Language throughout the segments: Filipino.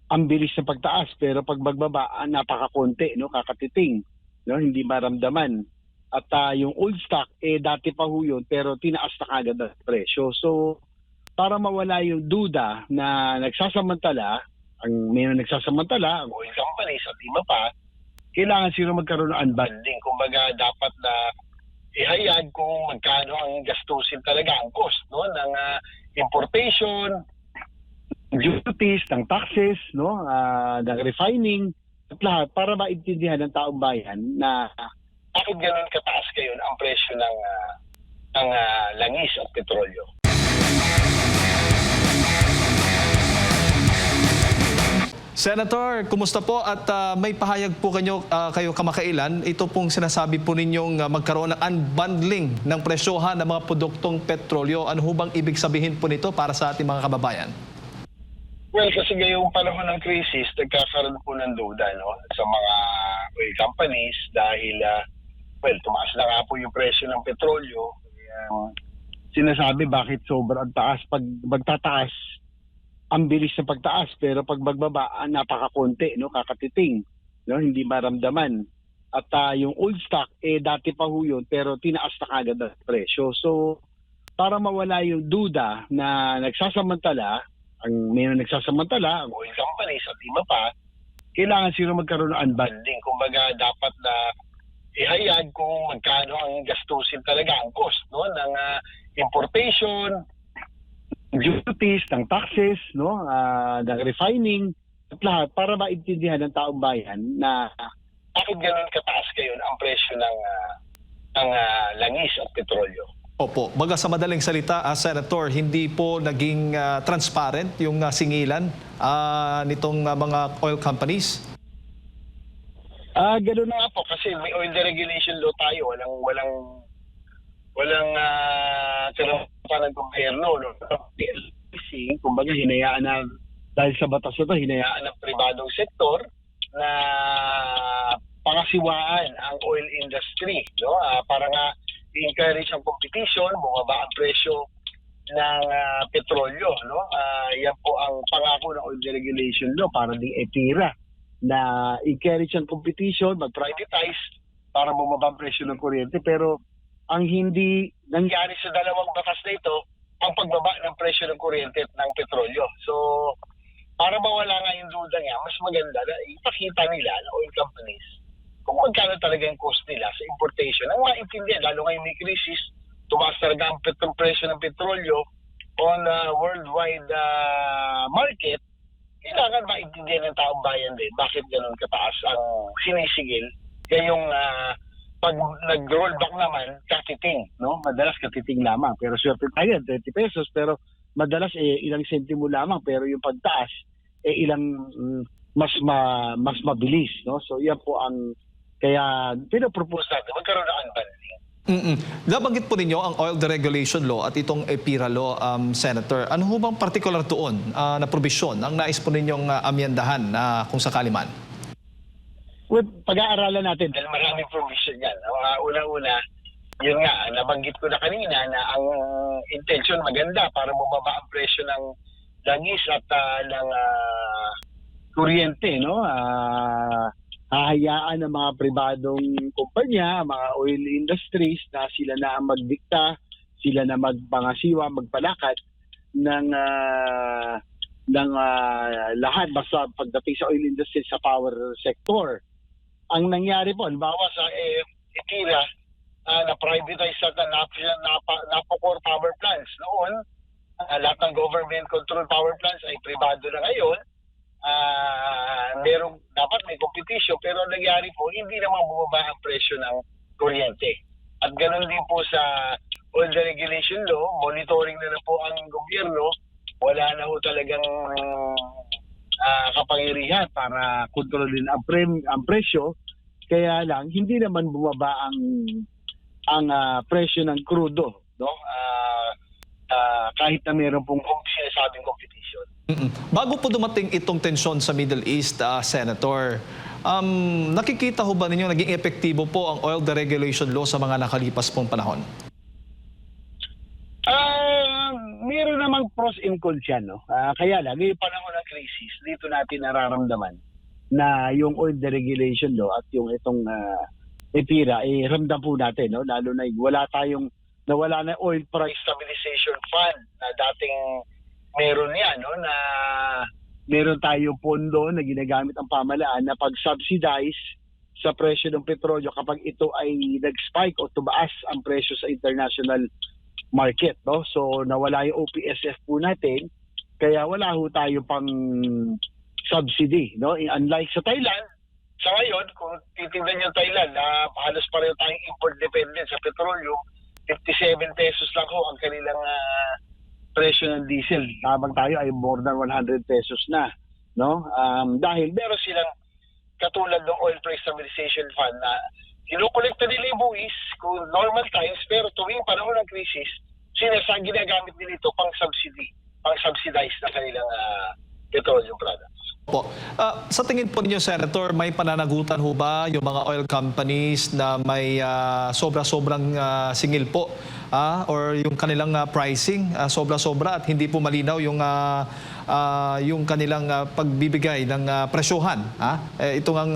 ang bilis ng pagtaas, pero pag magbaba, napakakonti, no? Kakatiting, no? Hindi maramdaman. At yung old stock, dati pa ho yun, pero tinaas na kagad ang presyo. So, para mawala yung duda na nagsasamantala, may nagsasamantala, ang oil companies at iba pa, kailangan sila magkaroon ng unbundling. Kumbaga, dapat na ihayag kung magkano ang gastusin talaga, ang cost, no? Ng importation, duties, ng taxes, no? Ng refining, at lahat, para maintindihan ng taong bayan na bakit ganun kataas ngayon ang presyo ng langis at petrolyo. Senator, kumusta po at may pahayag po kayo kamakailan. Ito pong sinasabi po ninyong magkaroon ng unbundling ng presyohan ng mga produktong petrolyo. Ano ho bang ibig sabihin po nito para sa ating mga kababayan? Well, kasi ngayong panahon ng krisis, nagkakaroon po ng duda, no, sa mga oil companies dahil tumaas na nga po yung presyo ng petrolyo. Sinasabi bakit sobrang taas. Pag magtataas, ang bilis ng pagtaas, pero pag magbaba, napakakonti, no? Kakatiting, no? Hindi maramdaman. At yung old stock, dati pa ho yun, pero tinaas na kagad ang presyo. So, para mawala yung duda na nagsasamantala, may nagsasamantala, ang oil companies at iba pa, kailangan sila magkaroon ng unbundling. Kumbaga, dapat na ihayag kung magkano ang gastusin talaga, ang cost, no? Ng importation, duties, ng taxes, no? Ng refining, at lahat, para maintindihan ng taong bayan na bakit ganun kataas ngayon ang presyo ng langis at petrolyo. Opo, baga sa madaling salita, Senator, hindi po naging transparent yung singilan nitong mga oil companies? Ganoon na nga po, kasi may oil deregulation law tayo, walang karapatan ng gobyerno, no? PLC, kumbaga hinayaan na, dahil sa batas na ito, hinayaan ng pribadong sektor na pangasiwaan ang oil industry, no? Para nga i-encourage ang competition, bumaba ang presyo ng petrolyo, no? Yan po ang pangako ng oil deregulation law, para di etira na encourage ang competition, mag-privatize para bumaba ang presyo ng kuryente. Pero ang hindi nangyari sa dalawang batas na ito, ang pagbaba ng presyo ng kuryente at ng petrolyo. So, para mawala nga yung duda nga, mas maganda na ipakita nila ng oil companies kung magkano talaga yung cost nila sa importation. Ang maintindihan, lalo ngayon may krisis, tumaas talaga ang presyo ng petrolyo on worldwide market, kailangan maintindihan ng taong bayan din bakit ganun kataas ang sinisigil. Kaya yung pag nag-roll back naman, katiting, no? Madalas katiting lamang. Pero swerte tayo, 20 pesos. Pero madalas ilang sentimo lamang. Pero yung pagtaas, ilang mas mabilis, no? So yan po ang kaya pinapropose natin, magkaroon ng unbundling. Nabanggit po ninyo ang oil deregulation law at itong EPIRA law, Senator. Ano ho bang particular doon na probisyon ang nais po ninyong amyendahan kung sakali man? Well, pag-aaralan natin dahil maraming provision yan. Una-una, yun nga, nabanggit ko na kanina na ang intention maganda para bumaba ang presyo ng langis at ng kuryente, no? Hahayaan ng mga pribadong kumpanya, mga oil industries na sila na ang magdikta, sila na magpangasiwa, magpalakat ng lahat basta pagdating sa oil industry sa power sector. Ang nangyari po, halimbawa sa EPIRA, na-privatize sa Napocor power plants. Noon, lahat ng government-controlled power plants ay privado na ngayon. Dapat may competition, pero ang nangyari po, hindi naman bumaba ang presyo ng kuryente. At ganoon din po sa oil deregulation law, monitoring na po ang gobyerno, wala na po talagang kapangyarihan para kontrolin ang presyo. Kaya lang hindi naman bumaba ang presyo ng crudo, no? Kahit na mayroon pong sinasabing competition. Bago po dumating itong tensyon sa Middle East, Senator, nakikita ho ba ninyo naging epektibo po ang oil deregulation law sa mga nakalipas pong panahon? Meron namang pros and cons yan, no? Kaya lang, ngayong panahon ng crisis, dito natin nararamdaman na yung oil deregulation law at yung itong EPIRA, ramdam po natin, no? Lalo na nawala na oil price stabilization fund na dating meron yan, no? Na meron tayong pondo na ginagamit ang pamahalaan na pag-subsidize sa presyo ng petrolyo kapag ito ay nag-spike o tumaas ang presyo sa international market, no? So nawala yung OPSF po natin, kaya wala ho tayo pang subsidy, no? Unlike sa Thailand, sa ngayon kung titingnan yung Thailand, halos pareho tayong import dependent sa petrolyo, 57 pesos lang ho ang kanilang presyo ng diesel. Habang tayo ay more than 100 pesos na, no? Dahil meron silang katulad ng oil price stabilization fund na kinukolekta nila yung buwis kung normal times, pero tuwing panahon ng crisis, ginagamit nila ito pang-subsidize na kanilang petroleum products. Po. Sa tingin po ninyo, Senator, may pananagutan ho ba yung mga oil companies na may sobra-sobrang singil po or yung kanilang pricing sobra-sobra at hindi po malinaw yung kanilang pagbibigay ng presyohan? Ito ang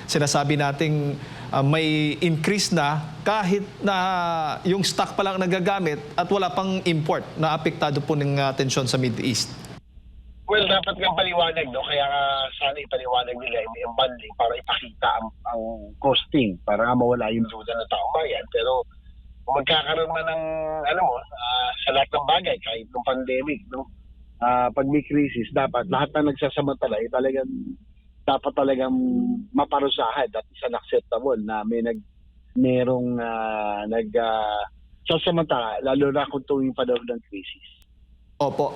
sinasabi nating may increase na kahit na yung stock pa lang nagagamit at wala pang import na apektado po ng tensyon sa Middle East. Well, dapat nga paliwanag, no? Kaya sana ipaliwanag nila yung unbundling para ipakita ang costing para nga mawala yung duda ng taong bayan. Pero kung magkakaroon man ng, sa lahat ng bagay, kahit ng pandemic, no? Pag may crisis, dapat lahat na nagsasamantala ay dapat talagang maparusahan at is unacceptable na merong sasamantala, lalo na kung tuwing panahon ng crisis. Opo.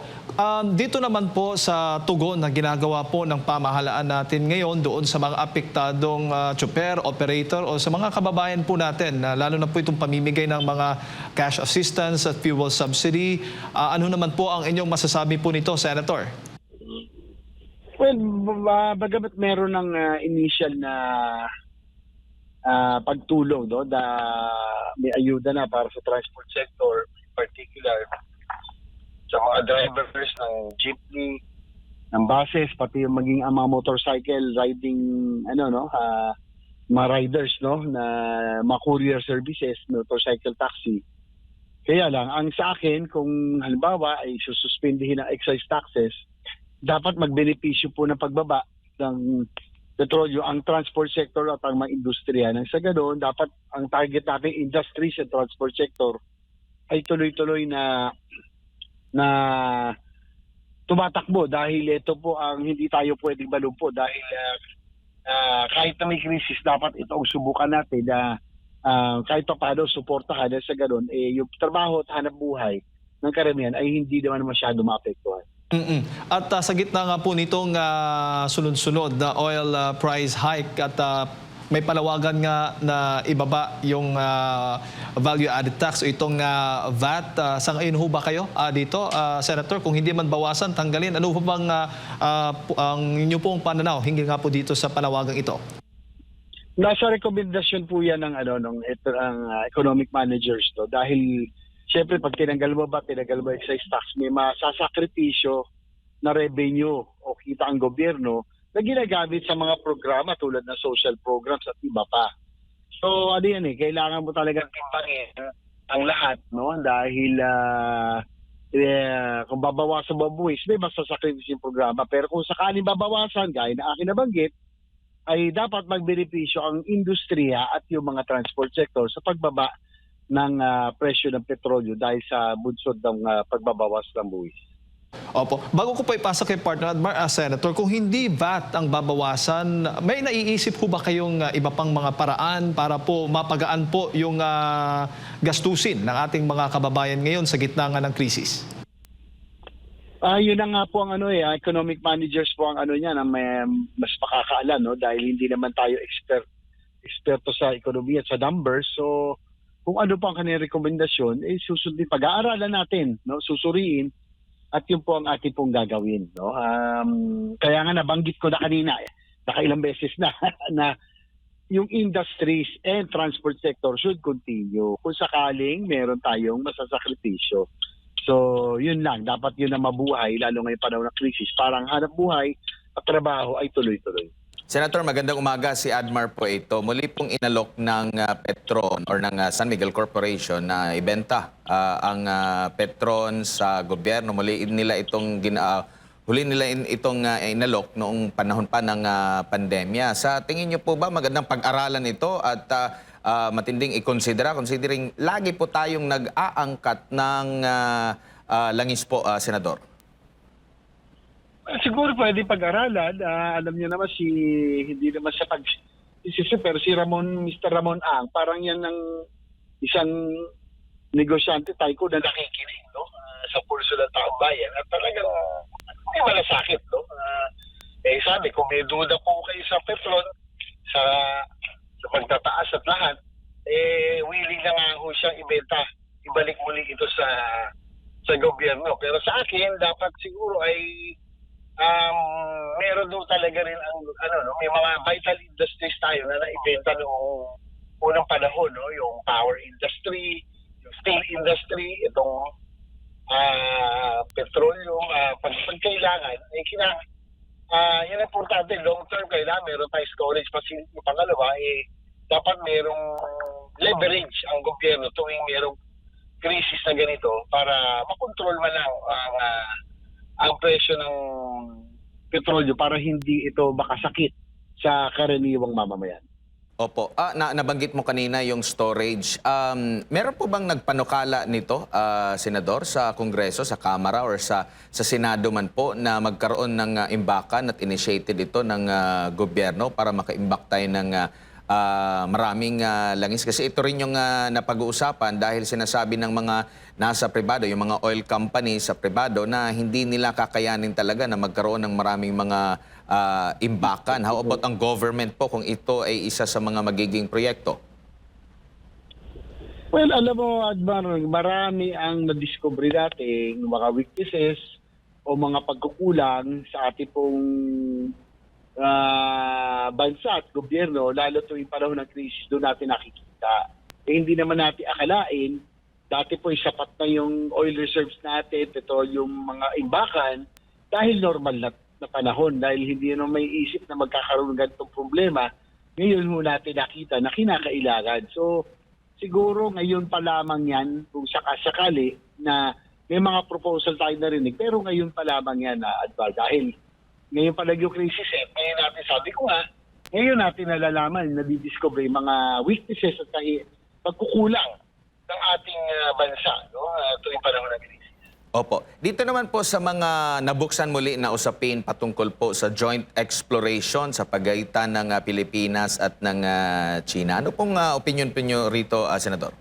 Dito naman po sa tugon na ginagawa po ng pamahalaan natin ngayon doon sa mga apektadong tsuper, operator o sa mga kababayan po natin, lalo na po itong pamimigay ng mga cash assistance at fuel subsidy. Ano naman po ang inyong masasabi po nito, Senator? Well, bagamat meron ng initial na pagtulong, no, na may ayuda na para sa transport sector, in particular sa mga drivers ng jeepney, ng buses, pati yung maging mga motorcycle riding, mga riders, no, na mga courier services, motorcycle taxi. Kaya lang, ang sa akin, kung halimbawa ay sususpindihin ang excise taxes, dapat magbenepisyo po ng pagbaba ng petrolyo ang transport sector at ang mga industriya. Nang sa ganoon, dapat ang target natin industry sa transport sector ay tuloy-tuloy na tumatakbo dahil ito po ang hindi tayo pwedeng malumpo dahil kahit na may krisis, dapat ito ang subukan natin na kahit pa paano suportahan dahil sa ganoon, yung trabaho at hanap buhay ng karamihan ay hindi naman masyado maapektuhan. At sa gitna nga po nitong sunod-sunod na oil price hike at may palawagan nga na ibaba yung value added tax o itong VAT. Sa ngayon ho ba kayo dito, Senator? Kung hindi man bawasan, tanggalin. Ano ho bang ang inyo pong pananaw hinggil nga po dito sa palawagang ito? Nasa rekomendasyon po yan ng economic managers, to dahil siyempre pag tinanggal mo excise tax, may masasakripisyo na revenue o kita ang gobyerno na ginagamit sa mga programa tulad ng social programs at iba pa. So kailangan mo talagang timbangin ang lahat, no? Dahil kung babawasan mo buwis, may masasakripisyo yung programa. Pero kung sakaling babawasan, gaya na akin nabanggit, ay dapat magbenepisyo ang industriya at yung mga transport sector sa pagbaba ng presyo ng petrolyo dahil sa bunsod ng pagbabawas ng buwis. Opo. Bago ko pa ipasa kay partner Senator, kung hindi VAT ang babawasan, may naiisip po ba kayong iba pang mga paraan para po mapagaan po yung gastusin ng ating mga kababayan ngayon sa gitna nga ng krisis? Yun na nga po ang economic managers po ang niyan, ang mas makakaalam, no, dahil hindi naman tayo eksperto sa ekonomiya at sa numbers. So kung ano po ang kanilang rekomendasyon, susundin, pag-aaralan natin, no, susuriin, at yun po ang ating pong gagawin, no. Kaya nga nabanggit ko na kanina, nakailang beses na yung industries and transport sector should continue kung sakaling meron tayong masasakripisyo So, yun lang. Dapat yun na mabuhay, lalo ngayong panahon ng krisis. Parang hanap buhay at trabaho ay tuloy-tuloy. Senator, magandang umaga. Si Admar po ito. Muli pong inalok ng Petron or ng San Miguel Corporation na ibenta ang Petron sa gobyerno. Huli nila itong inalok noong panahon pa ng pandemya. Sa tingin niyo po ba magandang pag-aralan ito at matinding i-considera, considering lagi po tayong nag-aangkat ng langis po, Senador? Siguro pwede pag-aralan. Alam niyo naman hindi naman sa pero si Mr. Ramon Ang, parang yan ng isang negosyante tycoon na nakikinig, no? Sa pulso ng taong bayan. At talagang hindi malasakit, no? Sabi, kung may duda po kayo sa Petron, sa pagtataas at lahat, willing na nga ho siyang ibenta, ibalik muli ito sa gobyerno. Pero sa akin, dapat siguro ay meron doon talaga rin ang may mga vital industries tayo na naibenta noong unang panahon, no? Yung power industry, yung steel industry, itong petrolyo, pag kailangan, yan ang importante, long term kailangan meron tayong storage facility. Pangalawa, dapat merong leverage ang gobyerno tuwing merong crisis na ganito para makontrol man lang ang presyo ng petrolyo para hindi ito makasakit sa karaniwang mamamayan. Opo. Nabanggit mo kanina yung storage. Meron po bang nagpanukala nito, Senador, sa Kongreso, sa Kamara, or sa Senado man po na magkaroon ng imbakan at initiated ito ng gobyerno para makaimbak tayo ng maraming langis? Kasi ito rin yung napag-uusapan dahil sinasabi ng mga nasa pribado, yung mga oil company sa pribado, na hindi nila kakayanin talaga na magkaroon ng maraming mga imbakan. How about ang government po kung ito ay isa sa mga magiging proyekto? Well, alam mo, Admar, marami ang nadiscovery natin, mga weaknesses o mga pagkukulang sa ating pong bansa at gobyerno, lalo tuwing panahon ng krisis, doon natin nakikita. Hindi naman natin akalain, dati po sapat na yung oil reserves natin, petroleum, mga imbakan, dahil normal na panahon, dahil hindi naman may isip na magkakaroon ng ganitong problema. Ngayon ho natin nakita na kinakailangan. So, siguro ngayon pa lamang yan, kung sakasakali, na may mga proposal tayo narinig, pero ngayon pa lamang yan, Adval, dahil ngayon pa lang yung crisis, ngayon natin, sabi ko nga, ngayon natin nalalaman, nadidiscover yung mga weaknesses at pagkukulang ng ating bansa, no? Tuwing panahon ng crisis. Opo. Dito naman po sa mga nabuksan muli na usapin patungkol po sa joint exploration sa pagitan ng Pilipinas at ng China. Ano pong opinion po nyo rito, Senador?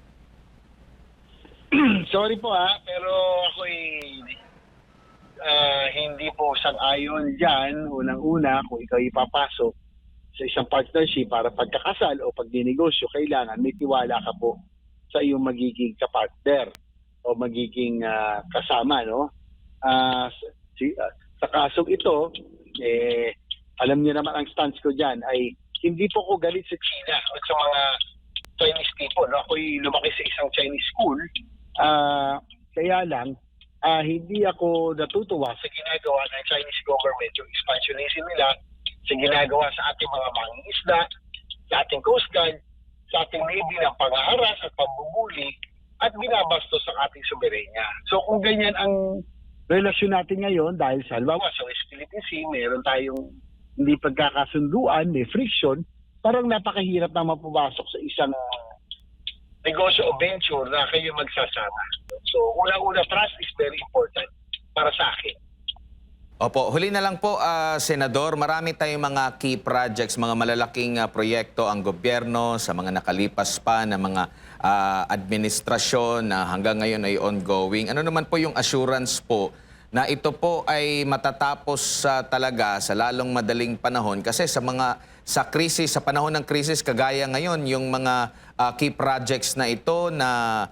Sorry po pero ako'y hindi po sang-ayon dyan. Unang-una, kung ikaw ipapasok sa isang partnership para pagkakasal o pagdinegosyo, kailangan may tiwala ka po sa iyong magiging kapartner o magiging kasama, no? Sa kasong ito, alam niyo naman ang stance ko dyan ay hindi po ko galit sa China o sa mga Chinese people, no? Ako'y lumaki sa isang Chinese school, kaya lang, hindi ako natutuwa sa ginagawa ng Chinese government, yung expansionism nila, sa ginagawa sa ating mga mangingisda, sa ating Coast Guard, sa ating Navy ng panghaharas at pambubuli, at binabastos ang ating soberenya. So kung ganyan ang relasyon natin ngayon, dahil sa halimbawa sa West Philippine Sea, meron tayong hindi pagkakasunduan, may friction, parang napakahirap na mapapasok sa isang negosyo o venture na kayo magsasama. So una-una, trust is very important para sa akin. Opo, huli na lang po, Senador, marami tayong mga key projects, mga malalaking proyekto ang gobyerno sa mga nakalipas pa na mga administrasyon na hanggang ngayon ay ongoing. Ano naman po yung assurance po na ito po ay matatapos talaga sa lalong madaling panahon? Kasi sa krisis, sa panahon ng krisis kagaya ngayon, yung mga key projects na ito na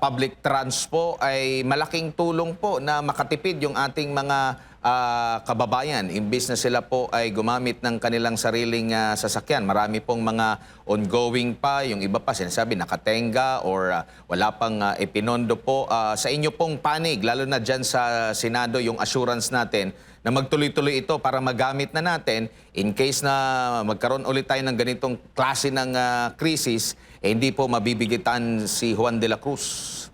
public trans po ay malaking tulong po na makatipid yung ating mga kababayan, imbis na sila po ay gumamit ng kanilang sariling sasakyan. Marami pong mga ongoing pa, yung iba pa sinasabi nakatenga or wala pang ipinondo po. Sa inyo pong panig, lalo na dyan sa Senado, yung assurance natin na magtuloy-tuloy ito para magamit na natin in case na magkaroon ulit tayo ng ganitong klase ng krisis, hindi po mabibigitan si Juan de la Cruz.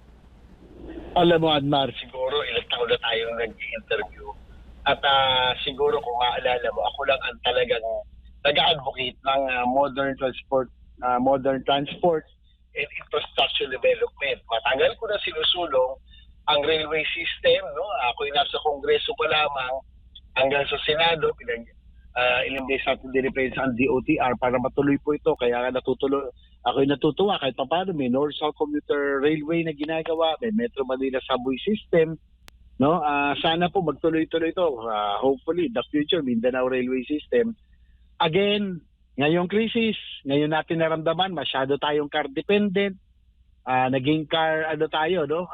Alam mo, Admar, siguro ilang taon na tayong nag-interview. At siguro kung maalala mo, ako lang ang talagang nag-advocate ng modern transport and infrastructure development. Matagal ko na sinusulong ang railway system. No? Ako'y nasa Kongreso pa lamang hanggang sa Senado. Ilang beses natin dinipensa ang DOTR para matuloy po ito. Kaya ako'y natutuwa kahit paano may North-South Commuter Railway na ginagawa, may Metro Manila Subway System. No, sana po magtuloy-tuloy ito. Hopefully, in the future, Mindanao Railway System. Again, ngayong krisis, ngayon natin naramdaman, masyado tayong car dependent. Naging car, tayo, no?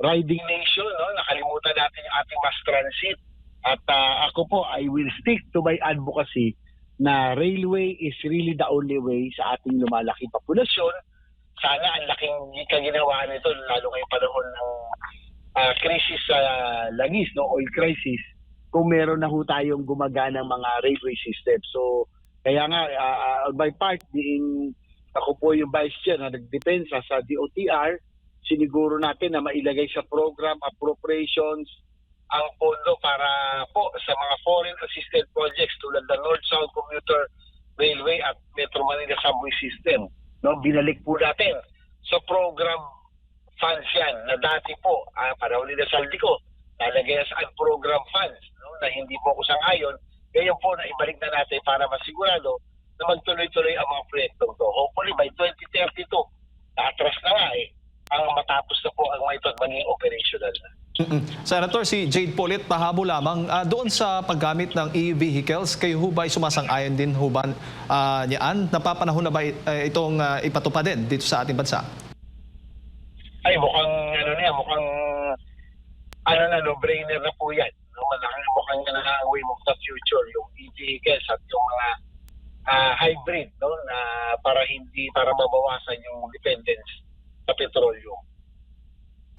Riding nation, no? Nakalimutan natin yung ating mass transit. At ako po, I will stick to my advocacy na railway is really the only way sa ating lumalaking populasyon. Sana ang laking kaginawaan nito, lalo ngayong panahon ng crisis sa langis, no, oil crisis, kung meron na ho tayong gumaganang mga railway system. So, kaya nga, on my part, ako po yung vice chair na nagdepensa sa DOTR, siniguro natin na mailagay sa program appropriations ang pondo para po sa mga foreign assisted projects tulad ng North-South Commuter Railway at Metro Manila Subway System. No, binalik po natin sa program funds yan na dati po, panahon nila Saldico, nalagay sa program funds, no, na hindi po ako sang-ayon. Ngayon po na ibalik na natin para masigurado na magtuloy-tuloy ang mga proyektong to. Hopefully by 2032, na-atras na nga ang matapos na po ang mga ito at maging operational na. Senator, si Jade Polit, pahabo lamang. Doon sa paggamit ng e-vehicles, kayo ho ba ay sumasang-ayon din ho ba niyaan? Napapanahon na ba itong ipatupad din dito sa ating bansa? Ay, mukhang no-brainer na po yan. No, mukhang way of the future, yung e-vehicles at yung mga hybrid, no, na para mabawasan yung dependence sa petrolyo.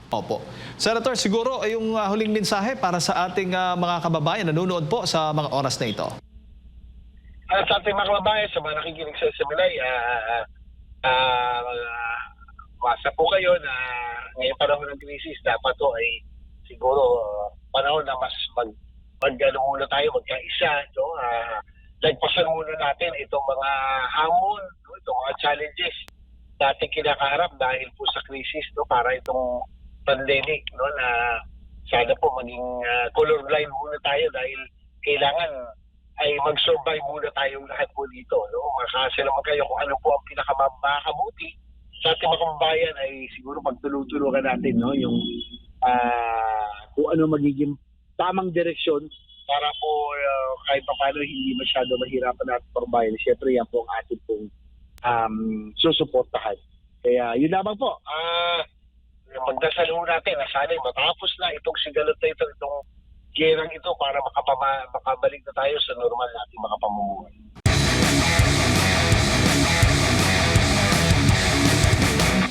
Opo. Senator, siguro ay yung huling mensahe para sa ating mga kababayan na nanonood po sa mga oras na ito. Sa ating mga kababayan, sa mga nakikinig sa Seminay, wasa po kayo na ngayong panahon ng krisis, dapat to ay siguro panahon na mas muna tayo, magkaisa. No? Lagpasan muna natin itong mga hamon, no? Itong mga challenges na ating kinakaharap dahil po sa krisis, no? Para itong pandemic, no? Na sana po maging colorblind muna tayo dahil kailangan ay mag-survive muna tayong lahat po dito. No? Makakasya naman kayo kung ano po ang pinakamakabuti sa ating mga kababayan ay siguro pagtulong-tulungan natin, no, yung kung ano magiging tamang direksyon para po kahit pa paano hindi masyado mahirapan natin kababayan. Siyempre yan po ang ating pong susuportahan. Kaya yun lamang po. Magdasal ho natin na sana matapos na itong sigalot na itong gerang ito para makabalik na tayo sa normal nating mga pamumuhay.